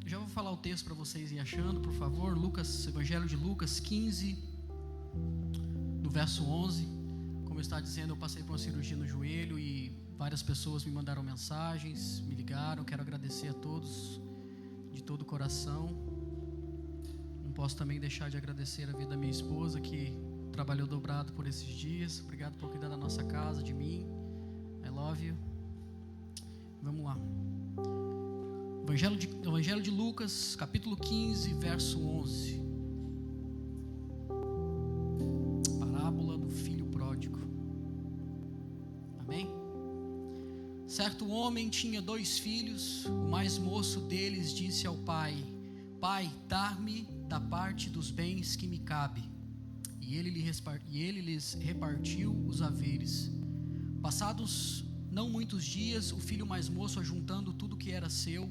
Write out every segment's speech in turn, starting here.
Eu já vou falar o texto para vocês ir achando, por favor. Evangelho de Lucas 15, no verso 11. Como eu estava dizendo, eu passei por uma cirurgia no joelho e várias pessoas me mandaram mensagens, me ligaram. Quero agradecer a todos de todo o coração. Não posso também deixar de agradecer a vida da minha esposa, que trabalhou dobrado por esses dias. Obrigado por cuidar da nossa casa, de mim. I love you. Vamos lá. Evangelho de Lucas, capítulo 15, verso 11. Parábola do filho pródigo. Amém? Certo homem tinha 2 filhos. O mais moço deles disse ao pai: Pai, dá-me da parte dos bens que me cabe. E ele lhes repartiu os haveres. Passados não muitos dias, o filho mais moço, ajuntando tudo que era seu,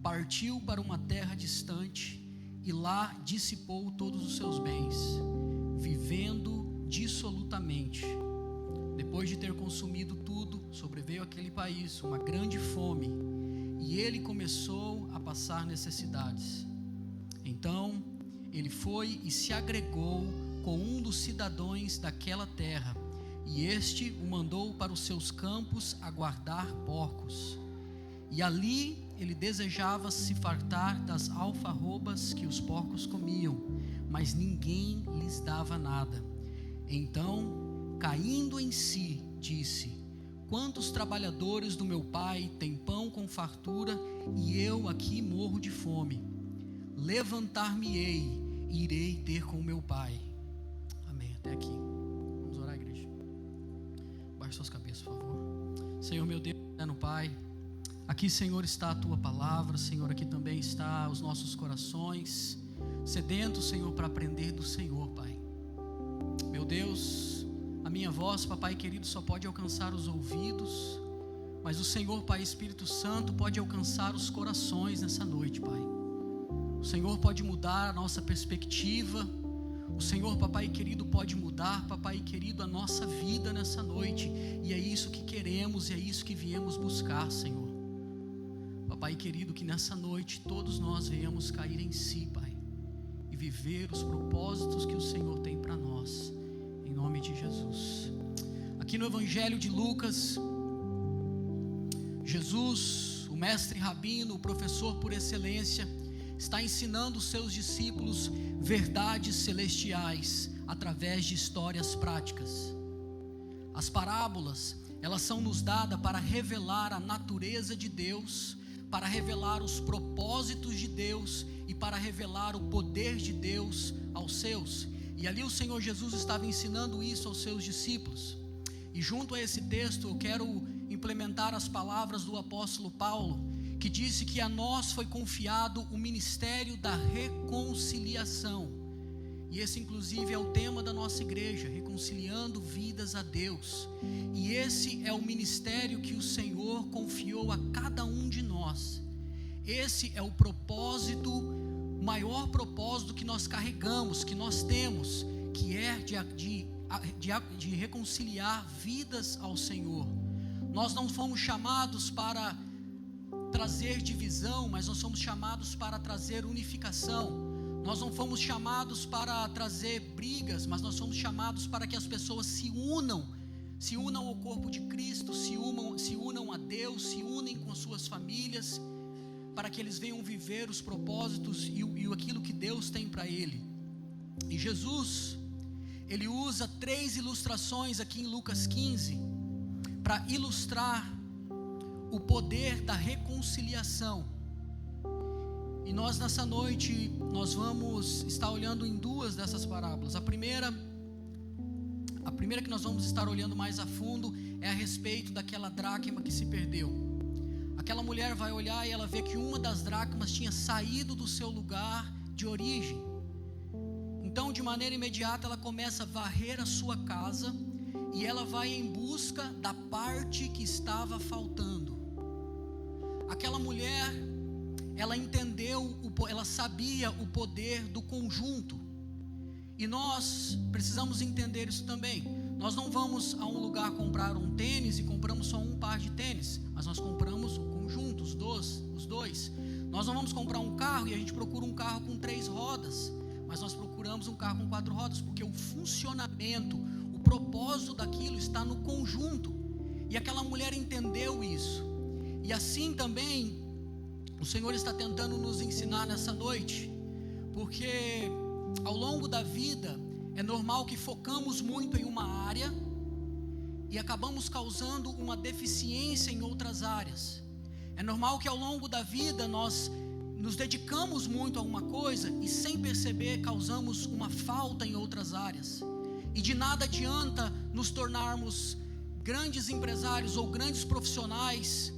partiu para uma terra distante e lá dissipou todos os seus bens, vivendo dissolutamente. Depois de ter consumido tudo, sobreveio àquele país uma grande fome e ele começou a passar necessidades. Então ele foi e se agregou com um dos cidadãos daquela terra, e este o mandou para os seus campos a guardar porcos. E ali ele desejava se fartar das alfarrobas que os porcos comiam, mas ninguém lhes dava nada. Então, caindo em si, disse: Quantos trabalhadores do meu pai têm pão com fartura, e eu aqui morro de fome? Levantar-me-ei e irei ter com meu pai. Amém. Até aqui. Vamos orar, igreja. Baixe suas cabeças, por favor. Senhor meu Deus, eterno Pai, aqui, Senhor, está a Tua palavra. Senhor, aqui também está os nossos corações sedentos, Senhor, para aprender do Senhor, Pai. Meu Deus, a minha voz, Papai querido, só pode alcançar os ouvidos, mas o Senhor, Pai Espírito Santo, pode alcançar os corações nessa noite, Pai. O Senhor pode mudar a nossa perspectiva. O Senhor, Papai querido, pode mudar, Papai querido, a nossa vida nessa noite. E é isso que queremos e é isso que viemos buscar, Senhor. Papai querido, que nessa noite todos nós venhamos cair em si, Pai, e viver os propósitos que o Senhor tem para nós, em nome de Jesus. Aqui no Evangelho de Lucas, Jesus, o mestre rabino, o professor por excelência, está ensinando os seus discípulos verdades celestiais através de histórias práticas. As parábolas, elas são nos dadas para revelar a natureza de Deus, para revelar os propósitos de Deus e para revelar o poder de Deus aos seus. E ali o Senhor Jesus estava ensinando isso aos seus discípulos. E junto a esse texto eu quero implementar as palavras do apóstolo Paulo, que disse que a nós foi confiado o ministério da reconciliação. E esse inclusive é o tema da nossa igreja, reconciliando vidas a Deus. E esse é o ministério que o Senhor confiou a cada um de nós. Esse é o propósito, o maior propósito que nós carregamos, que nós temos, que é de reconciliar vidas ao Senhor. Nós não fomos chamados para trazer divisão, mas nós somos chamados para trazer unificação. Nós não fomos chamados para trazer brigas, mas nós somos chamados para que as pessoas se unam ao corpo de Cristo, se unam a Deus, se unem com suas famílias, para que eles venham viver os propósitos e aquilo que Deus tem para ele. E Jesus, ele usa 3 ilustrações aqui em Lucas 15, para ilustrar o poder da reconciliação. E nós nessa noite, nós vamos estar olhando em 2 dessas parábolas. A primeira que nós vamos estar olhando mais a fundo é a respeito daquela dracma que se perdeu. Aquela mulher vai olhar e ela vê que uma das dracmas tinha saído do seu lugar de origem. Então, de maneira imediata, ela começa a varrer a sua casa e ela vai em busca da parte que estava faltando. Aquela mulher, ela entendeu, ela sabia o poder do conjunto. E nós precisamos entender isso também. Nós não vamos a um lugar comprar um tênis e compramos só um par de tênis, mas nós compramos o conjunto, os dois. Nós não vamos comprar um carro e a gente procura um carro com 3 rodas, mas nós procuramos um carro com 4 rodas, porque o funcionamento, o propósito daquilo está no conjunto. E aquela mulher entendeu isso. E assim também o Senhor está tentando nos ensinar nessa noite, porque ao longo da vida é normal que focamos muito em uma área e acabamos causando uma deficiência em outras áreas. É normal que ao longo da vida nós nos dedicamos muito a uma coisa e sem perceber causamos uma falta em outras áreas. E de nada adianta nos tornarmos grandes empresários ou grandes profissionais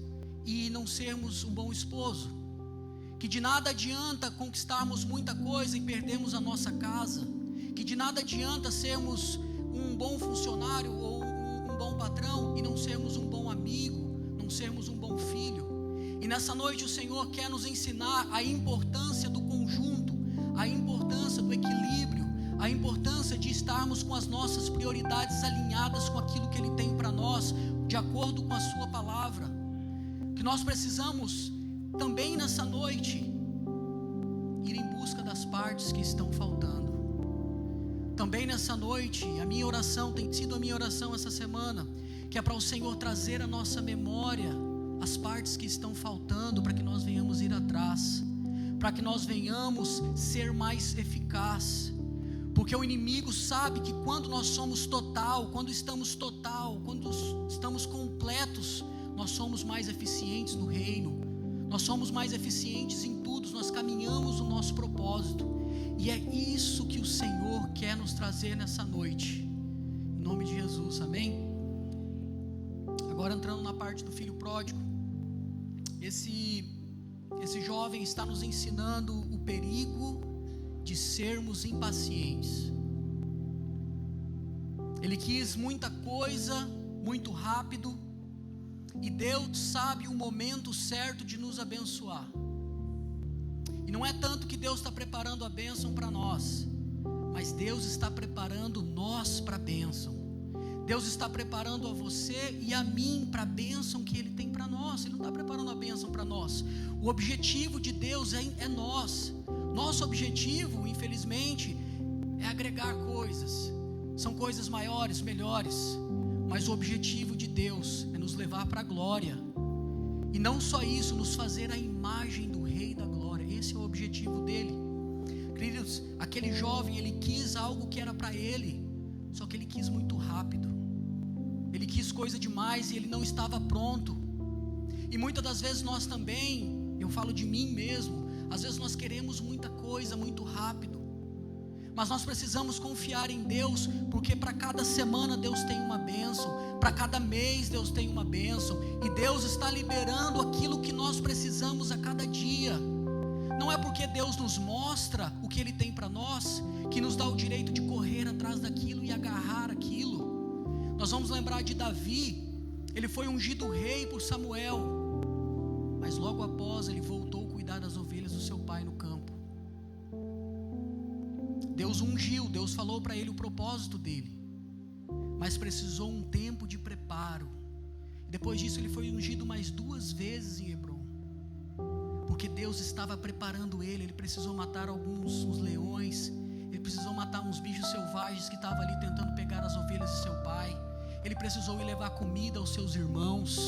e não sermos um bom esposo. Que de nada adianta conquistarmos muita coisa e perdermos a nossa casa. Que de nada adianta sermos um bom funcionário ou um bom patrão e não sermos um bom amigo, não sermos um bom filho. E nessa noite o Senhor quer nos ensinar a importância do conjunto, a importância do equilíbrio, a importância de estarmos com as nossas prioridades alinhadas com aquilo que Ele tem para nós, de acordo com a Sua palavra. Que nós precisamos também nessa noite ir em busca das partes que estão faltando. Também nessa noite, a minha oração tem sido a minha oração essa semana, que é para o Senhor trazer à nossa memória as partes que estão faltando, para que nós venhamos ir atrás, para que nós venhamos ser mais eficaz. Porque o inimigo sabe que quando nós somos total, quando estamos completos, nós somos mais eficientes no reino, nós somos mais eficientes em tudo, nós caminhamos o nosso propósito. E é isso que o Senhor quer nos trazer nessa noite, em nome de Jesus, amém? Agora entrando na parte do filho pródigo, esse jovem está nos ensinando o perigo de sermos impacientes. Ele quis muita coisa, muito rápido, e Deus sabe o momento certo de nos abençoar. E não é tanto que Deus está preparando a bênção para nós, mas Deus está preparando nós para a bênção. Deus está preparando a você e a mim para a bênção que Ele tem para nós. Ele não está preparando a bênção para nós. O objetivo de Deus é nós. Nosso objetivo, infelizmente, é agregar coisas. São coisas maiores, melhores. Mas o objetivo de Deus é nos levar para a glória. E não só isso, nos fazer a imagem do Rei da Glória. Esse é o objetivo dele. Queridos, aquele jovem, ele quis algo que era para ele, só que ele quis muito rápido. Ele quis coisa demais e ele não estava pronto. E muitas das vezes nós também, eu falo de mim mesmo, às vezes nós queremos muita coisa muito rápido, mas nós precisamos confiar em Deus, porque para cada semana Deus tem uma bênção, para cada mês Deus tem uma bênção, e Deus está liberando aquilo que nós precisamos a cada dia. Não é porque Deus nos mostra o que Ele tem para nós, que nos dá o direito de correr atrás daquilo e agarrar aquilo. Nós vamos lembrar de Davi. Ele foi ungido rei por Samuel, mas logo após ele voltou a cuidar das ovelhas do seu pai no campo. Deus ungiu, Deus falou para ele o propósito dele, mas precisou um tempo de preparo. Depois disso ele foi ungido mais 2 vezes em Hebrom, porque Deus estava preparando ele. Ele precisou matar uns leões, ele precisou matar uns bichos selvagens que estavam ali tentando pegar as ovelhas de seu pai. Ele precisou ir levar comida aos seus irmãos.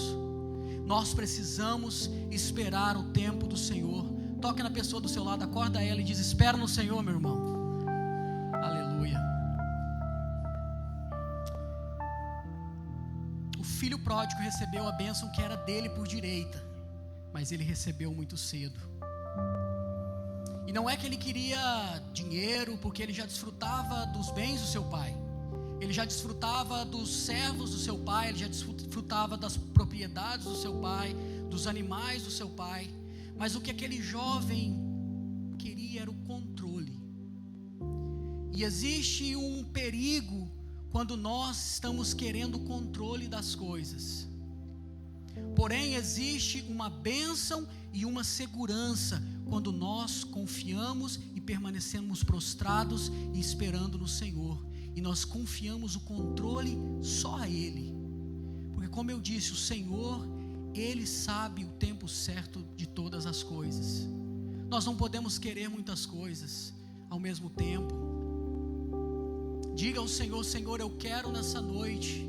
Nós precisamos esperar o tempo do Senhor. Toque na pessoa do seu lado, acorda ela e diz: espera no Senhor, meu irmão. Aleluia. O filho pródigo recebeu a bênção que era dele por direita, mas ele recebeu muito cedo. E não é que ele queria dinheiro, porque ele já desfrutava dos bens do seu pai. Ele já desfrutava dos servos do seu pai, ele já desfrutava das propriedades do seu pai, dos animais do seu pai. Mas o que aquele jovem queria era o controle. E existe um perigo quando nós estamos querendo o controle das coisas. Porém, existe uma bênção e uma segurança quando nós confiamos e permanecemos prostrados e esperando no Senhor. E nós confiamos o controle só a Ele. Porque como eu disse, o Senhor, Ele sabe o tempo certo de todas as coisas. Nós não podemos querer muitas coisas ao mesmo tempo. Diga ao Senhor: Senhor, eu quero nessa noite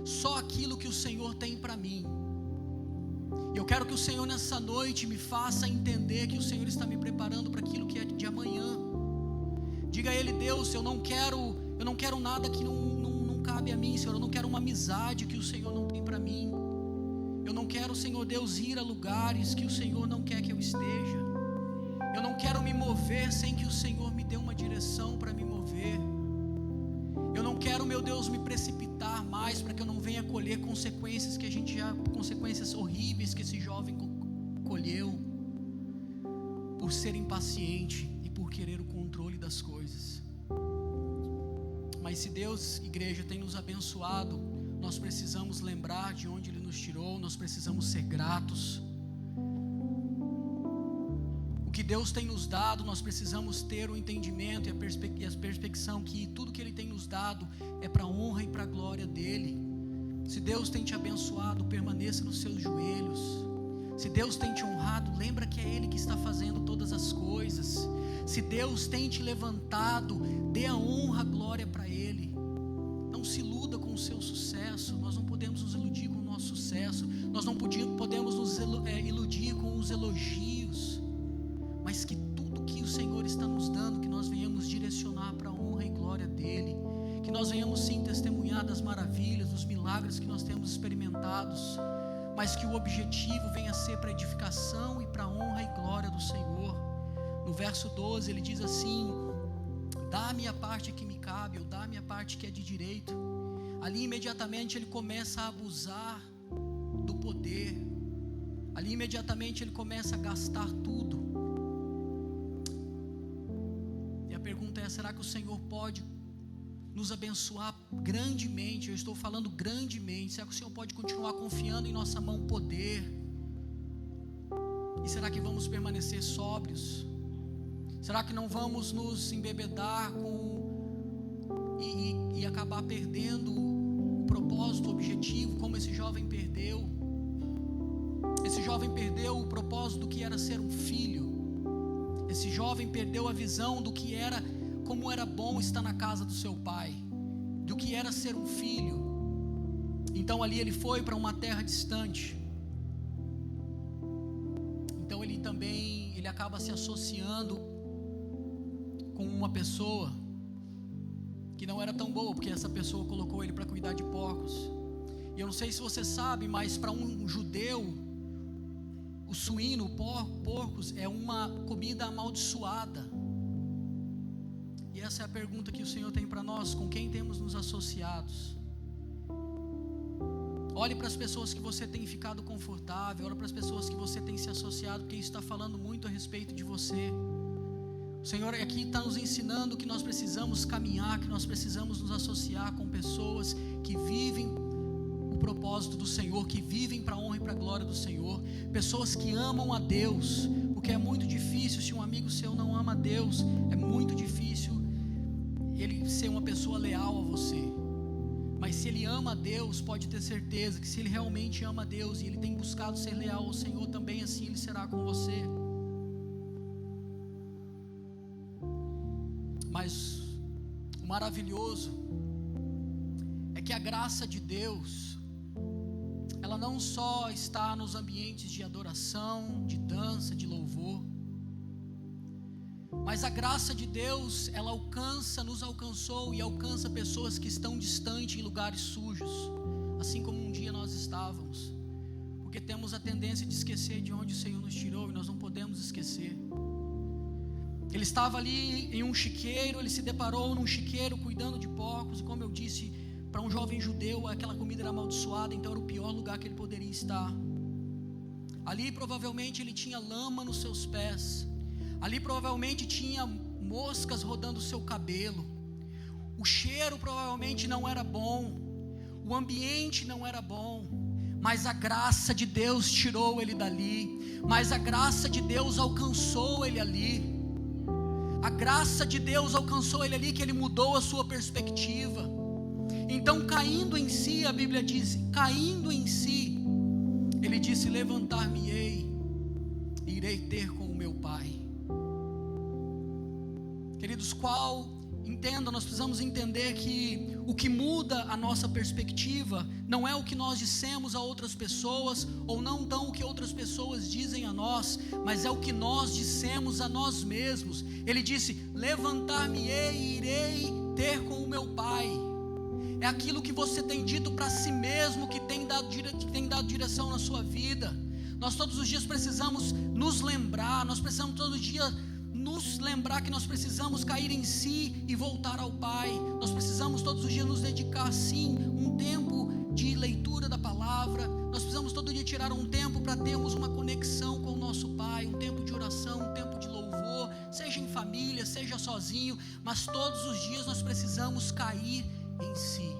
só aquilo que o Senhor tem para mim. Eu quero que o Senhor nessa noite me faça entender que o Senhor está me preparando para aquilo que é de amanhã. Diga a Ele: Deus, eu não quero nada que não cabe a mim, Senhor. Eu não quero uma amizade que o Senhor não tem para mim. Eu não quero, Senhor Deus, ir a lugares que o Senhor não quer que eu esteja. Eu não quero me mover sem que o Senhor me dê uma direção para me mover. Eu não quero, meu Deus, me precipitar mais para que eu não venha colher consequências consequências horríveis que esse jovem colheu por ser impaciente e por querer o controle das coisas. Mas se Deus, igreja, tem nos abençoado, nós precisamos lembrar de onde Ele nos tirou, nós precisamos ser gratos. O que Deus tem nos dado, nós precisamos ter o entendimento e a perspecção que tudo que Ele tem nos dado é para a honra e para a glória dEle. Se Deus tem te abençoado, permaneça nos seus joelhos. Se Deus tem te honrado, lembra que é Ele que está fazendo todas as coisas. Se Deus tem te levantado, dê a honra, a glória para Ele. Não se iluda com o seu sucesso. Nós não podemos nos iludir com o nosso sucesso. Nós não podemos nos iludir com os elogios. Mas que tudo que o Senhor está nos dando, que nós venhamos direcionar para a honra e glória dEle. Que nós venhamos sim testemunhar das maravilhas, dos milagres que nós temos experimentados. Mas que o objetivo venha a ser para edificação e para a honra e glória do Senhor. No verso 12 ele diz assim: dá a minha parte que me cabe, ou dá a minha parte que é de direito. Ali imediatamente ele começa a abusar do poder. Ali imediatamente ele começa a gastar tudo. E a pergunta é: será que o Senhor pode nos abençoar grandemente? Eu estou falando grandemente. Será que o Senhor pode continuar confiando em nossa mão poder? E será que vamos permanecer sóbrios? Será que não vamos nos embebedar e acabar perdendo o propósito, o objetivo, como esse jovem perdeu? Esse jovem perdeu o propósito do que era ser um filho. Esse jovem perdeu a visão do que era, como era bom estar na casa do seu pai, do que era ser um filho. Então ali ele foi para uma terra distante. Então ele acaba se associando com uma pessoa que não era tão boa, porque essa pessoa colocou ele para cuidar de porcos. E eu não sei se você sabe, mas para um judeu, o suíno, porcos, é uma comida amaldiçoada. E essa é a pergunta que o Senhor tem para nós: com quem temos nos associados? Olhe para as pessoas que você tem ficado confortável, olhe para as pessoas que você tem se associado, porque isso está falando muito a respeito de você. O Senhor aqui está nos ensinando que nós precisamos caminhar, que nós precisamos nos associar com pessoas que vivem o propósito do Senhor, que vivem para a honra e para a glória do Senhor, pessoas que amam a Deus, porque é muito difícil, se um amigo seu não ama a Deus, é muito difícil ele ser uma pessoa leal a você. Mas se ele ama a Deus, pode ter certeza que se ele realmente ama a Deus e ele tem buscado ser leal ao Senhor, também assim ele será com você. Mas o maravilhoso é que a graça de Deus, ela não só está nos ambientes de adoração, de dança, de louvor, mas a graça de Deus, ela nos alcançou e alcança pessoas que estão distantes em lugares sujos, assim como um dia nós estávamos, porque temos a tendência de esquecer de onde o Senhor nos tirou, e nós não podemos esquecer. Ele estava ali em um chiqueiro, ele se deparou num chiqueiro cuidando de porcos, e como eu disse, para um jovem judeu aquela comida era amaldiçoada, então era o pior lugar que ele poderia estar. Ali provavelmente ele tinha lama nos seus pés, ali provavelmente tinha moscas rodando o seu cabelo, o cheiro provavelmente não era bom, o ambiente não era bom, mas a graça de Deus tirou ele dali, mas a graça de Deus alcançou ele ali. A graça de Deus alcançou ele ali, que ele mudou a sua perspectiva. Então, caindo em si, a Bíblia diz, caindo em si, Ele disse: levantar-me-ei e irei ter com o meu Pai. Queridos, entenda, nós precisamos entender que o que muda a nossa perspectiva não é o que nós dissemos a outras pessoas, ou não o que outras pessoas dizem a nós, mas é o que nós dissemos a nós mesmos. Ele disse: levantar-me-ei e irei ter com o meu Pai. É aquilo que você tem dito para si mesmo que tem dado direção na sua vida. Nós todos os dias precisamos nos lembrar, nós precisamos todo dia nos lembrar que nós precisamos cair em si e voltar ao Pai. Nós precisamos todos os dias nos dedicar, sim, um tempo de leitura da palavra. Nós precisamos todo dia tirar um tempo para termos uma conexão com o nosso Pai, um tempo de oração, um tempo de louvor, seja em família, seja sozinho, mas todos os dias nós precisamos cair em si,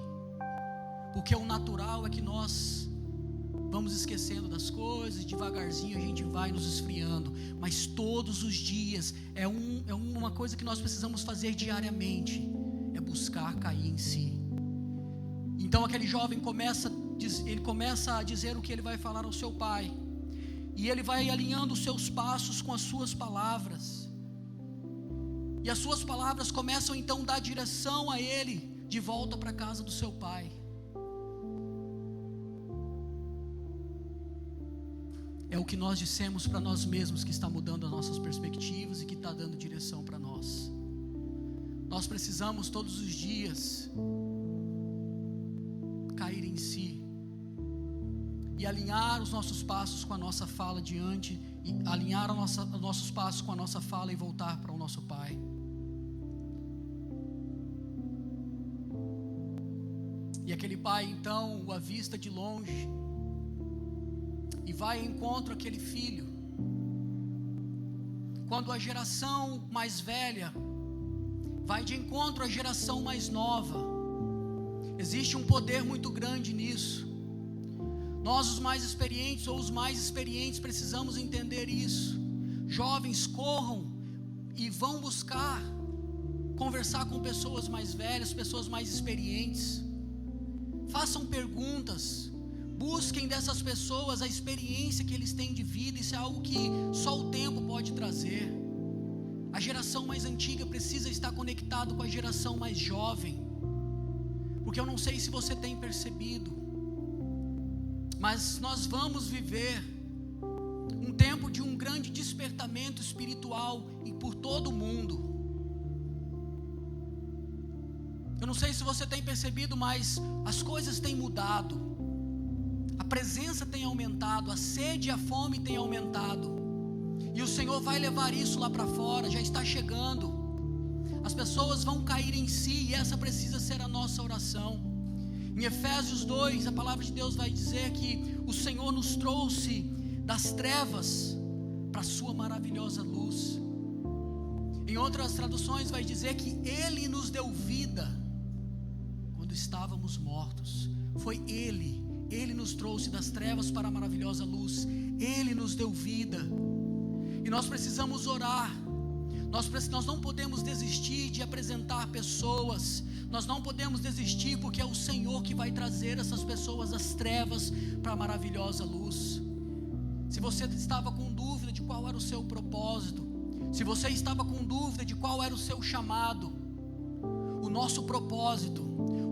porque o natural é que nós vamos esquecendo das coisas, devagarzinho a gente vai nos esfriando, mas todos os dias é uma coisa que nós precisamos fazer diariamente, é buscar cair em si. Então aquele jovem começa a dizer o que ele vai falar ao seu pai, e ele vai alinhando os seus passos com as suas palavras, e as suas palavras começam então a dar direção a ele de volta para a casa do seu pai. É o que nós dissemos para nós mesmos que está mudando as nossas perspectivas e que está dando direção para nós. Nós precisamos todos os dias cair em si e alinhar os nossos passos com a nossa fala diante, e alinhar os nossos passos com a nossa fala e voltar para o nosso Pai. E aquele pai então o avista de longe e vai ao encontro daquele filho. Quando a geração mais velha vai de encontro à geração mais nova, existe um poder muito grande nisso. Nós, os mais experientes ou os mais experientes, precisamos entender isso. Jovens, corram e vão buscar conversar com pessoas mais velhas, pessoas mais experientes. Façam perguntas, busquem dessas pessoas a experiência que eles têm de vida. Isso é algo que só o tempo pode trazer. A geração mais antiga precisa estar conectado com a geração mais jovem, porque eu não sei se você tem percebido, mas nós vamos viver um tempo de um grande despertamento espiritual por todo o mundo. Eu não sei se você tem percebido, mas as coisas têm mudado. A presença tem aumentado, a sede e a fome têm aumentado. E o Senhor vai levar isso lá para fora, já está chegando. As pessoas vão cair em si e essa precisa ser a nossa oração. Em Efésios 2, a palavra de Deus vai dizer que o Senhor nos trouxe das trevas para a sua maravilhosa luz. Em outras traduções vai dizer que Ele nos deu vida quando estávamos mortos. Foi Ele nos trouxe das trevas para a maravilhosa luz. Ele nos deu vida. E nós precisamos orar. Nós não podemos desistir de apresentar pessoas. Nós não podemos desistir, porque é o Senhor que vai trazer essas pessoas das trevas para a maravilhosa luz. Se você estava com dúvida de qual era o seu propósito, se você estava com dúvida de qual era o seu chamado, o nosso propósito,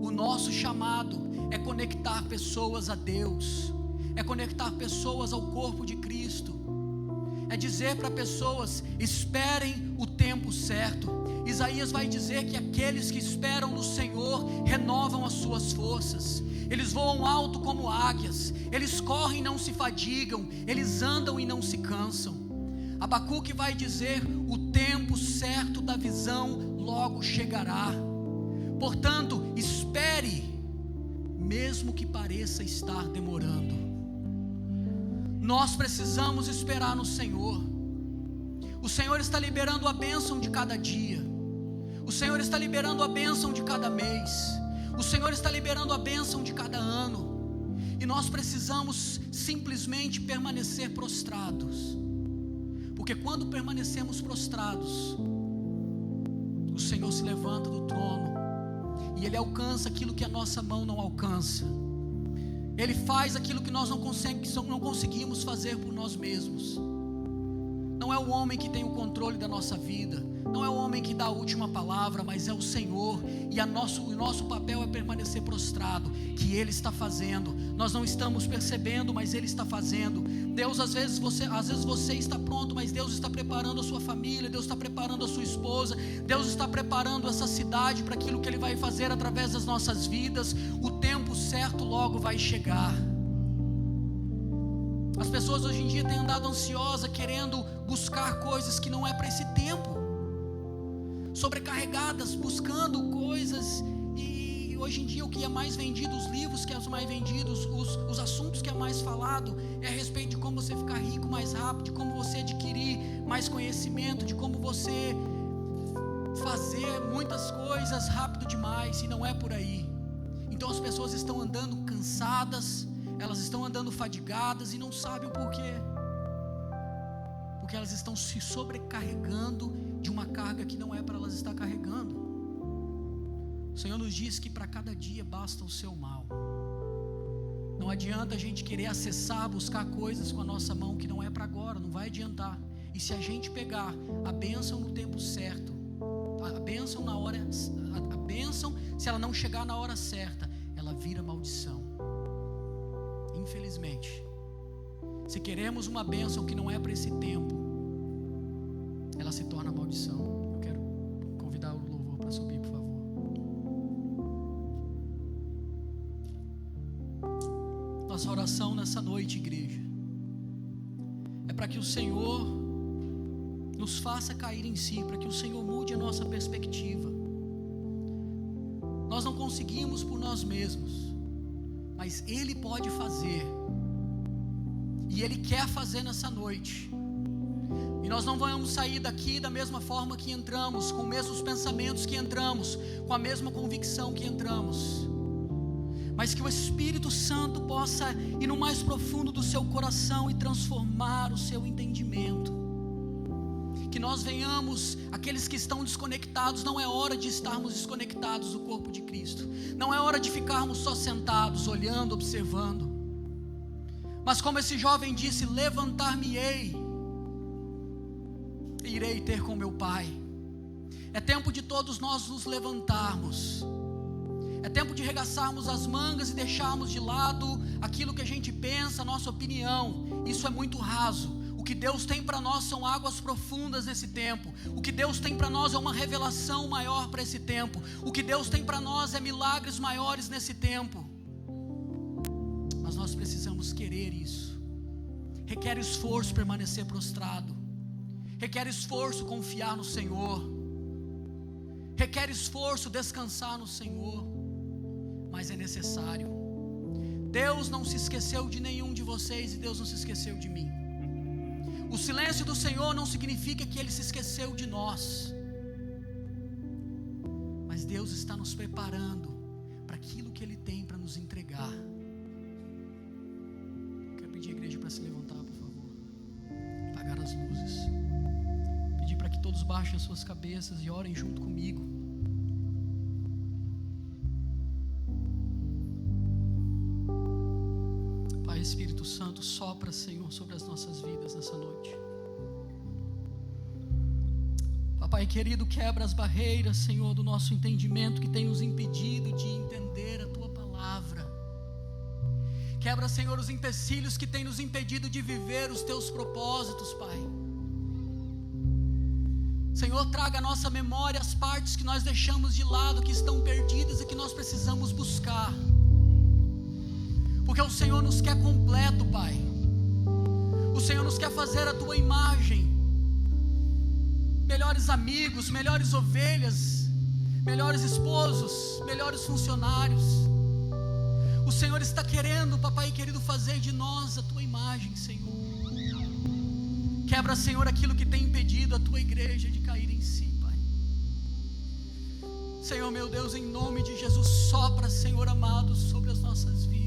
o nosso chamado é conectar pessoas a Deus, é conectar pessoas ao corpo de Cristo, é dizer para pessoas: esperem o tempo certo. Isaías vai dizer que aqueles que esperam no Senhor renovam as suas forças, eles voam alto como águias, eles correm e não se fadigam, eles andam e não se cansam. Abacuque vai dizer: o tempo certo da visão logo chegará. Portanto, espere, mesmo que pareça estar demorando. Nós precisamos esperar no Senhor. O Senhor está liberando a bênção de cada dia. O Senhor está liberando a bênção de cada mês. O Senhor está liberando a bênção de cada ano. E nós precisamos simplesmente permanecer prostrados. Porque quando permanecemos prostrados, o Senhor se levanta do trono e Ele alcança aquilo que a nossa mão não alcança. Ele faz aquilo que nós não conseguimos fazer por nós mesmos. Não é o homem que tem o controle da nossa vida, não é o homem que dá a última palavra, mas é o Senhor. E o nosso papel é permanecer prostrado, que Ele está fazendo. Nós não estamos percebendo, mas Ele está fazendo. Deus, às vezes você está pronto, mas Deus está preparando a sua família, Deus está preparando a sua esposa, Deus está preparando essa cidade para aquilo que Ele vai fazer através das nossas vidas. O tempo certo logo vai chegar. As pessoas hoje em dia têm andado ansiosas, querendo buscar coisas que não é para esse tempo, sobrecarregadas, buscando coisas. E hoje em dia o que é mais vendido, os livros que é mais vendidos, os assuntos que é mais falado, é a respeito de como você ficar rico mais rápido, de como você adquirir mais conhecimento, de como você fazer muitas coisas rápido demais. E não é por aí. Então as pessoas estão andando cansadas, elas estão andando fadigadas e não sabem o porquê. Porque elas estão se sobrecarregando de uma carga que não é para elas estar carregando. O Senhor nos diz que para cada dia basta o seu mal. Não adianta a gente querer acessar, buscar coisas com a nossa mão que não é para agora, não vai adiantar. E se a gente pegar a bênção no tempo certo, a bênção na hora, a bênção, se ela não chegar na hora certa, ela vira maldição. Infelizmente, se queremos uma bênção que não é para esse tempo, ela se torna maldição. Eu quero convidar o louvor para subir, por favor. Nossa oração nessa noite, igreja, é para que o Senhor nos faça cair em si, para que o Senhor mude a nossa perspectiva. Nós não conseguimos por nós mesmos, mas Ele pode fazer, e Ele quer fazer nessa noite. E nós não vamos sair daqui da mesma forma que entramos, com os mesmos pensamentos que entramos, com a mesma convicção que entramos, mas que o Espírito Santo possa ir no mais profundo do seu coração e transformar o seu entendimento. Que nós venhamos, aqueles que estão desconectados, não é hora de estarmos desconectados do corpo de Cristo, não é hora de ficarmos só sentados, olhando, observando, mas como esse jovem disse: levantar-me-ei, e irei ter com meu Pai. É tempo de todos nós nos levantarmos, é tempo de regaçarmos as mangas e deixarmos de lado aquilo que a gente pensa, a nossa opinião. Isso é muito raso. O que Deus tem para nós são águas profundas nesse tempo. O que Deus tem para nós é uma revelação maior para esse tempo. O que Deus tem para nós é milagres maiores nesse tempo. Mas nós precisamos querer isso. Requer esforço permanecer prostrado, requer esforço confiar no Senhor, requer esforço descansar no Senhor, mas é necessário. Deus não se esqueceu de nenhum de vocês e Deus não se esqueceu de mim. O silêncio do Senhor não significa que Ele se esqueceu de nós, mas Deus está nos preparando para aquilo que Ele tem para nos entregar. Quero pedir a igreja para se levantar, por favor, apagar as luzes, pedir para que todos baixem as suas cabeças e orem junto comigo. Pai, Espírito Santo, sopra, Senhor, sobre as nossas vidas nessa noite. Papai querido, quebra as barreiras, Senhor, do nosso entendimento que tem nos impedido de entender a Tua palavra. Quebra, Senhor, os empecilhos que tem nos impedido de viver os Teus propósitos, Pai. Senhor, traga à nossa memória as partes que nós deixamos de lado, que estão perdidas e que nós precisamos buscar. Porque o Senhor nos quer completo, Pai. O Senhor nos quer fazer a Tua imagem. Melhores amigos, melhores ovelhas, melhores esposos, melhores funcionários. O Senhor está querendo, Papai querido, fazer de nós a Tua imagem, Senhor. Quebra, Senhor, aquilo que tem impedido a Tua igreja de cair em si, Pai. Senhor, meu Deus, em nome de Jesus, sopra, Senhor amado, sobre as nossas vidas.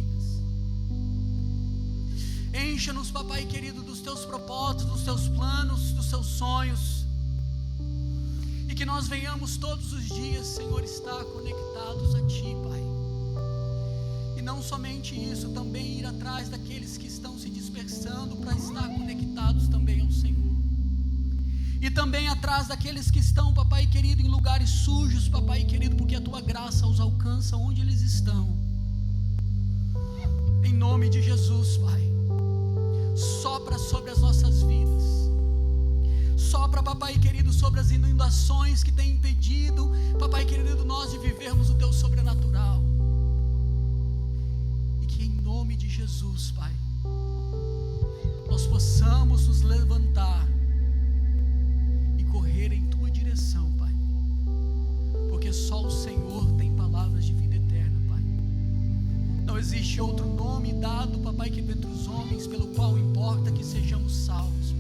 Encha-nos, Papai querido, dos Teus propósitos, dos Teus planos, dos Teus sonhos. E que nós venhamos todos os dias, Senhor, estar conectados a Ti, Pai. E não somente isso, também ir atrás daqueles que estão se dispersando para estar conectados também ao Senhor. E também atrás daqueles que estão, papai querido, em lugares sujos, papai querido, porque a tua graça os alcança onde eles estão. Em nome de Jesus, Pai, sopra sobre as nossas vidas. Sopra, papai querido, sobre as inundações que têm impedido, papai querido, nós de vivermos o teu sobrenatural. E que em nome de Jesus, Pai, nós possamos nos levantar e correr em tua direção, Pai, porque só o Senhor tem palavras de vida eterna, Pai. Não existe outro nome dado, papai, que dentre os homens pelo qual importa que sejamos salvos, Pai.